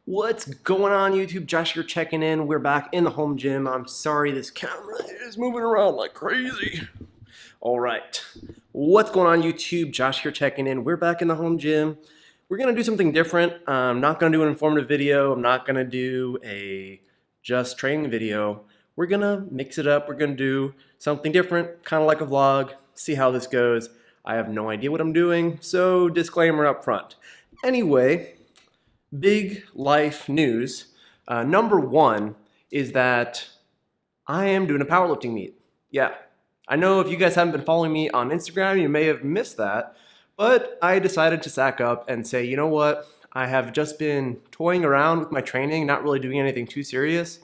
What's going on, YouTube? Josh here checking in. We're back in the home gym. I'm sorry this camera is moving around like crazy. All right. What's going on, YouTube? Josh here checking in. We're back in the home gym. We're going to do something different. I'm not going to do an informative video. I'm not going to do a just training video. We're going to mix it up. We're going to do something different, kind of like a vlog. See how this goes. I have no idea what I'm doing, so disclaimer up front. Anyway, big life news. Number one is that I am doing a powerlifting meet. Yeah, I know if you guys haven't been following me on Instagram, you may have missed that, but I decided to sack up and say, you know what? I have just been toying around with my training, not really doing anything too serious,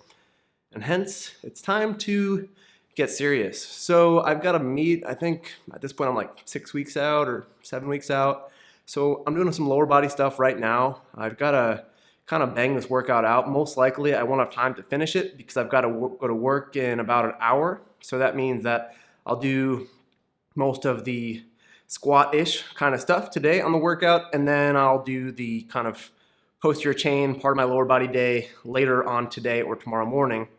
and hence it's time to get serious. So I've got a meet, I think at this point I'm like 6 weeks out or 7 weeks out. So I'm doing some lower body stuff right now. I've got to kind of bang this workout out. Most likely I won't have time to finish it because I've got to go to work in about an hour. So that means that I'll do most of the squat-ish kind of stuff today on the workout, and then I'll do the kind of posterior chain part of my lower body day later on today or tomorrow morning.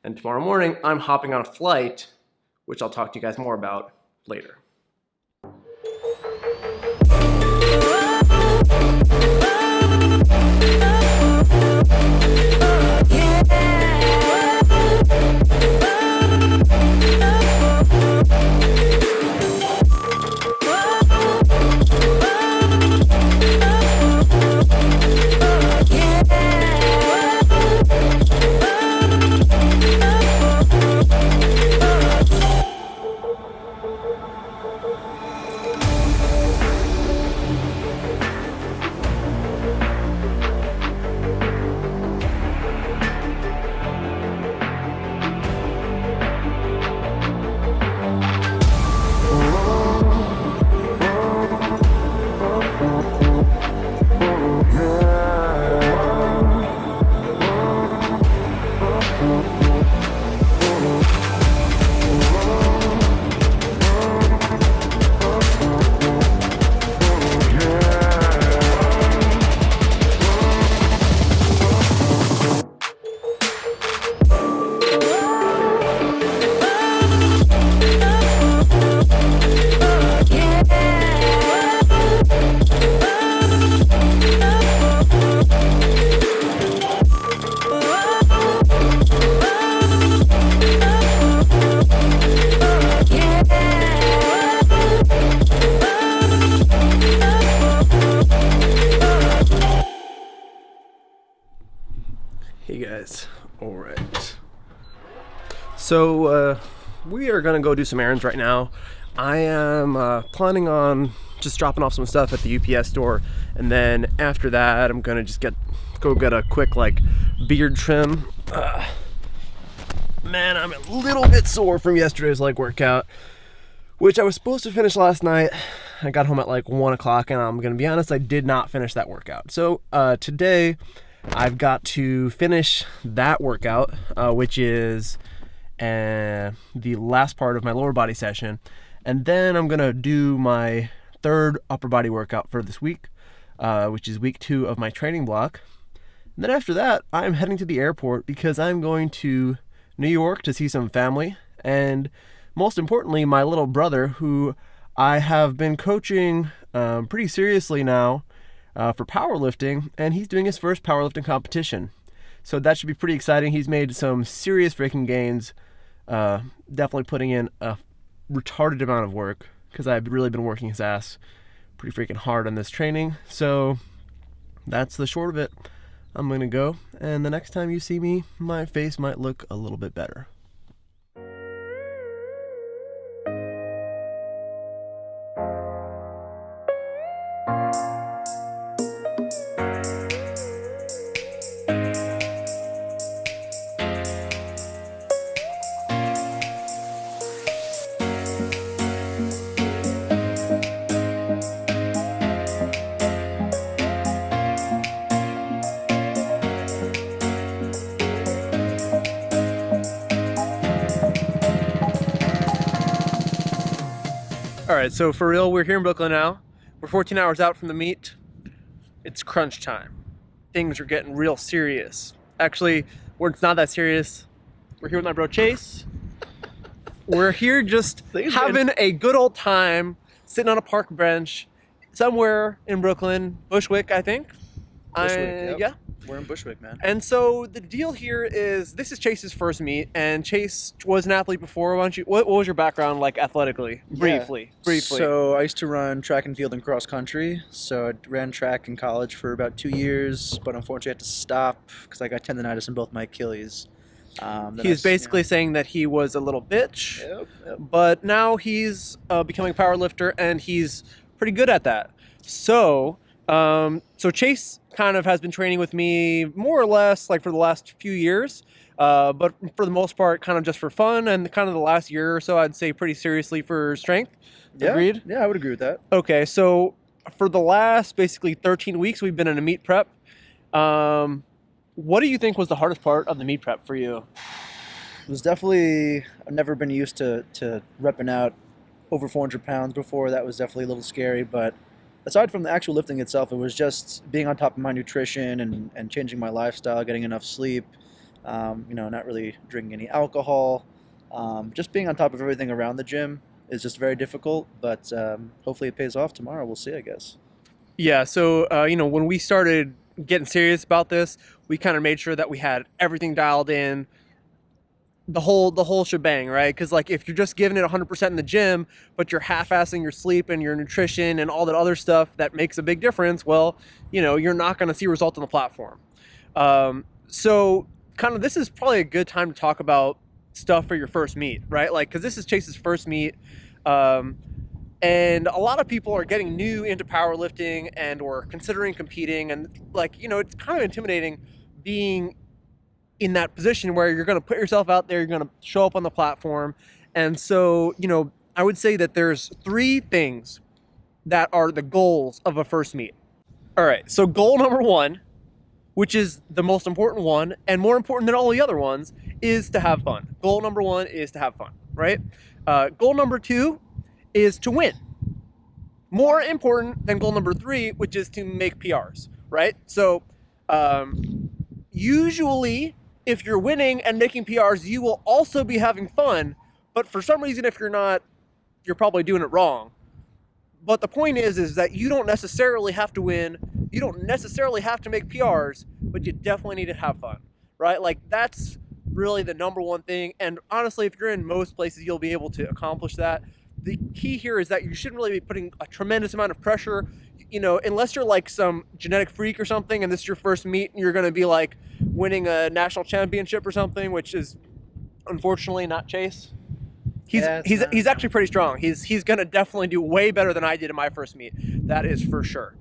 And tomorrow morning I'm hopping on a flight, which I'll talk to you guys more about later. Hey guys, all right. So we are gonna go do some errands right now. I am planning on just dropping off some stuff at the UPS store, and then after that, I'm gonna just go get a quick like beard trim. Man, I'm a little bit sore from yesterday's leg workout, which I was supposed to finish last night. I got home at like 1 o'clock, and I'm gonna be honest, I did not finish that workout. So today, I've got to finish that workout, which is the last part of my lower body session. And then I'm going to do my third upper body workout for this week, which is week 2 of my training block. And then after that, I'm heading to the airport because I'm going to New York to see some family. And most importantly, my little brother, who I have been coaching pretty seriously now, for powerlifting, and he's doing his first powerlifting competition. So that should be pretty exciting. He's made some serious freaking gains, definitely putting in a retarded amount of work because I've really been working his ass pretty freaking hard on this training. So that's the short of it. I'm gonna go, and the next time you see me, my face might look a little bit better. All right, so for real, we're here in Brooklyn now. We're 14 hours out from the meet. It's crunch time. things are getting real serious. Actually, it's not that serious. We're here with my bro Chase. We're here just having a good old time, sitting on a park bench somewhere in Brooklyn, Bushwick, I think. Bushwick, yep. Yeah. We're in Bushwick, man. And so the deal here is, this is Chase's first meet, and Chase was an athlete before. Why don't you? What was your background like athletically? Briefly. So I used to run track and field and cross country. So I ran track in college for about 2 years, but unfortunately I had to stop because I got tendonitis in both my Achilles. He's basically saying that he was a little bitch, Yep. but now he's becoming a power lifter, and he's pretty good at that. So Chase kind of has been training with me more or less like for the last few years, but for the most part, kind of just for fun, and kind of the last year or so, I'd say pretty seriously for strength. Yeah. Agreed? Yeah, I would agree with that. Okay, so for the last basically 13 weeks, we've been in a meet prep. What do you think was the hardest part of the meet prep for you? It was definitely, I've never been used to repping out over 400 pounds before. That was definitely a little scary, but aside from the actual lifting itself, it was just being on top of my nutrition and changing my lifestyle, getting enough sleep, not really drinking any alcohol. Just being on top of everything around the gym is just very difficult, but hopefully it pays off tomorrow. We'll see, I guess. Yeah, so, when we started getting serious about this, we kind of made sure that we had everything dialed in, the whole shebang, right? Because like if you're just giving it 100% in the gym, but you're half-assing your sleep and your nutrition and all that other stuff that makes a big difference, well, you're not going to see results on the platform. So kind of this is probably a good time to talk about stuff for your first meet, right? Like, because this is Chase's first meet, and a lot of people are getting new into powerlifting and or considering competing, and like it's kind of intimidating being in that position where you're going to put yourself out there, you're going to show up on the platform. And so, I would say that there's 3 things that are the goals of a first meet. All right. So goal number 1, which is the most important one and more important than all the other ones, is to have fun. Goal number 1 is to have fun, right? Goal number 2 is to win. More important than goal number 3, which is to make PRs, right? So, usually if you're winning and making PRs, you will also be having fun, but for some reason, if you're not, you're probably doing it wrong. But the point is that you don't necessarily have to win, you don't necessarily have to make PRs, but you definitely need to have fun, right? Like that's really the number 1 thing. And honestly, if you're in most places, you'll be able to accomplish that. The key here is that you shouldn't really be putting a tremendous amount of pressure, unless you're like some genetic freak or something and this is your first meet and you're going to be like winning a national championship or something, which is unfortunately not Chase. He's actually pretty strong. He's going to definitely do way better than I did in my first meet. That is for sure.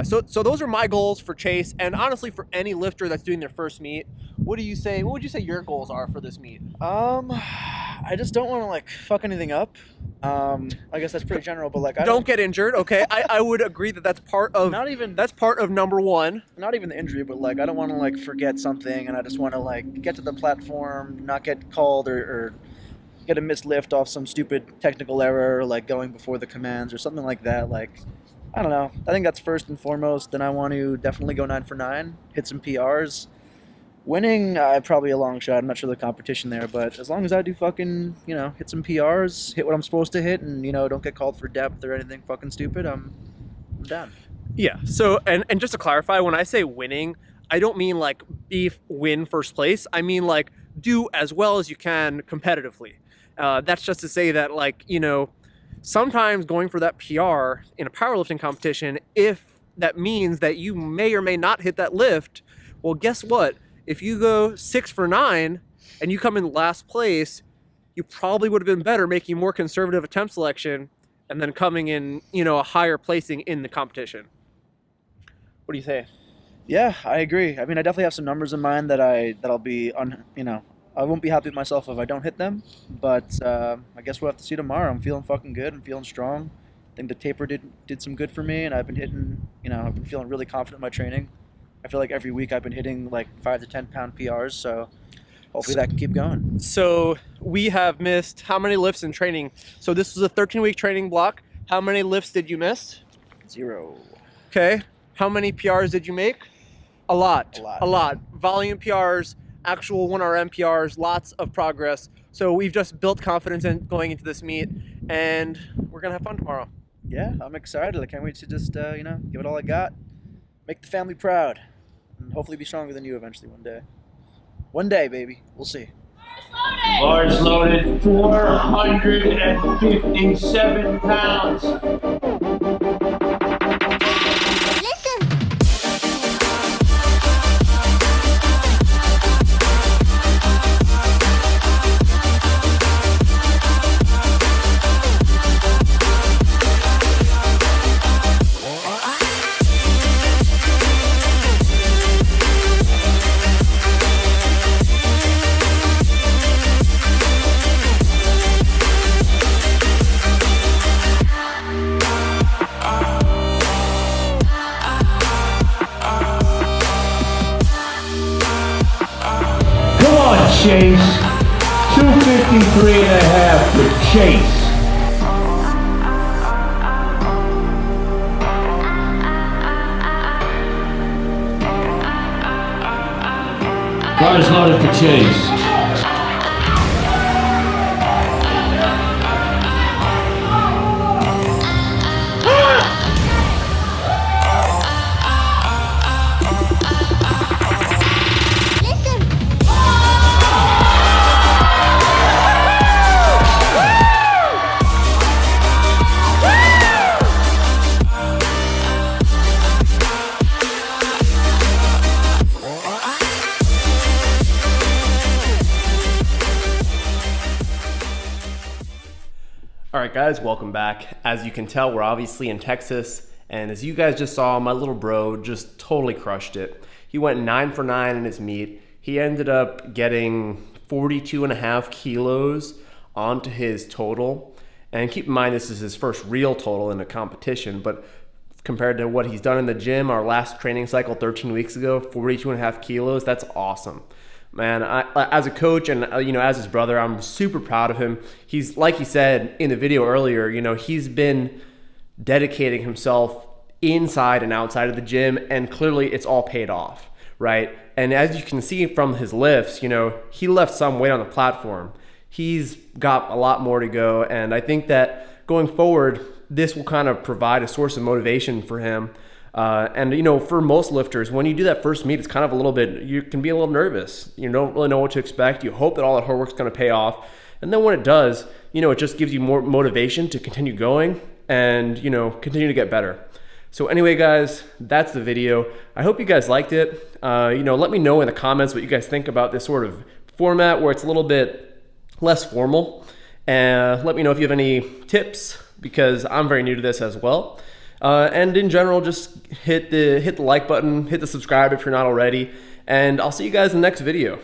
So those are my goals for Chase, and honestly for any lifter that's doing their first meet. What would you say your goals are for this meet? I just don't want to like fuck anything up. I guess that's pretty general, but like I don't get injured. Okay, I would agree that that's part of that's part of number 1. Not even the injury, but like I don't want to like forget something, and I just want to like get to the platform, not get called or get a missed lift off some stupid technical error, like going before the commands or something like that. Like I don't know. I think that's first and foremost. Then I want to definitely go 9 for 9, hit some PRs. Winning, probably a long shot. I'm not sure the competition there, but as long as I do fucking, hit some PRs, hit what I'm supposed to hit, and, don't get called for depth or anything fucking stupid, I'm down. Yeah. So, and just to clarify, when I say winning, I don't mean like win first place. I mean like do as well as you can competitively. That's just to say that like, sometimes going for that PR in a powerlifting competition, if that means that you may or may not hit that lift, well, guess what? If you go 6 for 9 and you come in last place, you probably would have been better making more conservative attempt selection and then coming in, a higher placing in the competition. What do you say? Yeah, I agree. I mean, I definitely have some numbers in mind that'll be I won't be happy with myself if I don't hit them, but I guess we'll have to see tomorrow. I'm feeling fucking good. I'm feeling strong. I think the taper did some good for me, and I've been hitting, I've been feeling really confident in my training. I feel like every week I've been hitting like 5 to 10 pound PRs, so hopefully that can keep going. So we have missed how many lifts in training? So this was a 13-week training block. How many lifts did you miss? 0. Okay. How many PRs did you make? A lot. A lot. A lot. Volume PRs, actual 1RM PRs, lots of progress. So we've just built confidence in going into this meet, and we're gonna have fun tomorrow. Yeah, I'm excited. I can't wait to just, you know, give it all I got, make the family proud, and hopefully be stronger than you eventually one day. One day, baby. We'll see. Bars loaded, 457 pounds. Chase, 253 and a half for Chase. Bars loaded for Chase. All right, guys, welcome back. As you can tell, we're obviously in Texas, and as you guys just saw, my little bro just totally crushed it. He went 9 for 9 in his meet. He ended up getting 42.5 kilos onto his total. And keep in mind, this is his first real total in a competition, but compared to what he's done in the gym, our last training cycle 13 weeks ago, 42.5 kilos, that's awesome. Man, as a coach and as his brother, I'm super proud of him. He's, like he said in the video earlier, he's been dedicating himself inside and outside of the gym, and clearly it's all paid off, right? And as you can see from his lifts, he left some weight on the platform. He's got a lot more to go, and I think that going forward, this will kind of provide a source of motivation for him. And for most lifters, when you do that first meet, it's kind of you can be a little nervous. You don't really know what to expect. You hope that all that hard work's going to pay off. And then when it does, it just gives you more motivation to continue going and, continue to get better. So anyway, guys, that's the video. I hope you guys liked it. Let me know in the comments what you guys think about this sort of format where it's a little bit less formal. And let me know if you have any tips, because I'm very new to this as well. And in general, just hit the like button, hit the subscribe if you're not already, and I'll see you guys in the next video.